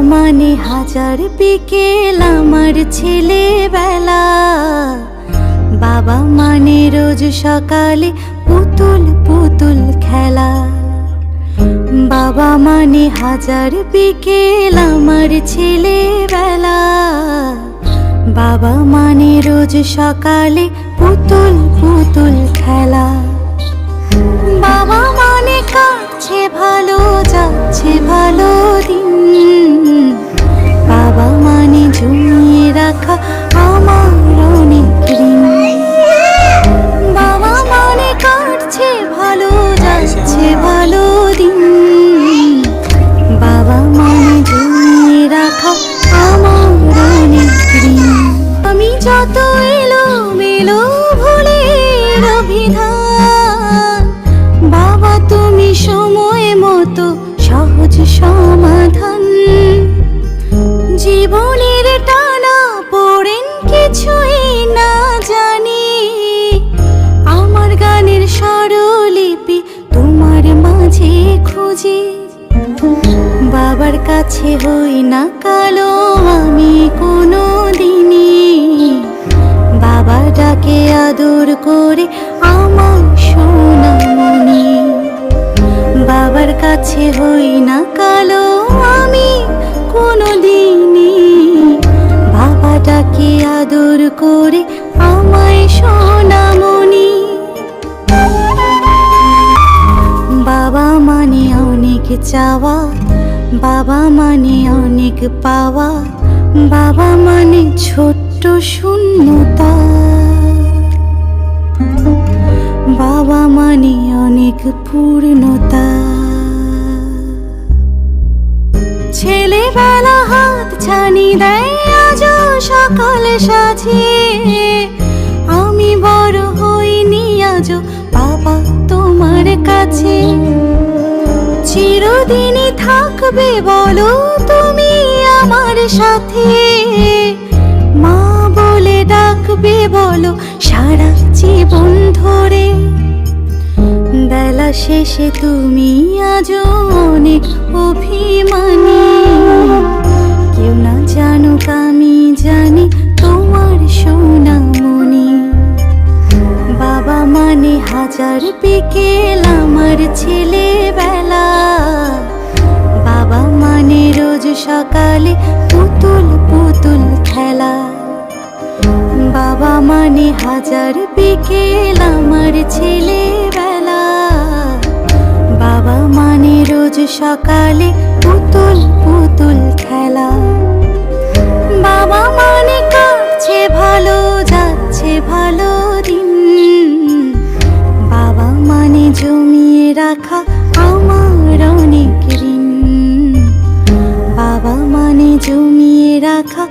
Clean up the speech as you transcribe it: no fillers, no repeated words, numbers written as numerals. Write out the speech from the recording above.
মানে হাজার বিকেল আমার ছেলেবেলা। বাবা মানে রোজ সকালে পুতুল পুতুল খেলা। বাবা মানে হাজার বিকেল আমার ছেলেবেলা। বাবা মানে রোজ সকালে পুতুল পুতুল খেলা। বাবা মানে কাটছে ভালো, যাচ্ছে ভালো দিন। বাবা মানে জমিয়ে রাখা আমার অনেক ঋণ। বাবা মানে কাটছে ভালো, যাচ্ছে ভালো দিন। বাবা মানে জমিয়ে রাখা আমার অনেক ঋণ। আমি যত এলো মেলো ভুলের অভিধান, বাবা তুমি সময় মতো সহজ সমাধান। জীবনের টানা পড়েন কিছুই না জানি, আমার গানের স্বরলিপি তোমার মাঝে খুঁজি। বাবার কাছে হই না কালো আমি কোনো দিনই, বাবা ডাকে আদর করে আমার সোনামণি। বাবার কাছে হই না কালো আমি কোনো দিনই, বাবা ডাকে আদর করে আমায় সোনামণি। বাবা মানে অনেক চাওয়া, বাবা মানে অনেক পাওয়া। বাবা মানে ছোট্ট শূন্যতা, বাবা মানে অনেক পূর্ণতা। ছেলেবেলা হাত ছানি দেয় আজও সকাল সাজিয়ে। আমি বড় হইনি আজও বাবা তোমার কাছে। চিরদিনই থাকবে বলো তুমি আমার সাথে, মা বলে ডাকবে বলো সারা জীবন ধরে। বেলা শেষে তুমি আজও অনেক অভিমানী, কেউ না জানুক আমি জানি তোমার সোনামণি। বাবা মানে হাজার বিকেল আমার ছেলেবেলা। বাবা মানে রোজ সকালে পুতুল পুতুল খেলা। বাবা মানে হাজার বিকেল আমার ছেলেবেলা। বাবা মানে রোজ সকালে পুতুল পুতুল খেলা। বাবা মানে কাটছে ভালো, যাচ্ছে ভালো দিন। বাবা মানে জমিয়ে রাখা আমার অনেক ঋণ। বাবা মানে জমিয়ে রাখা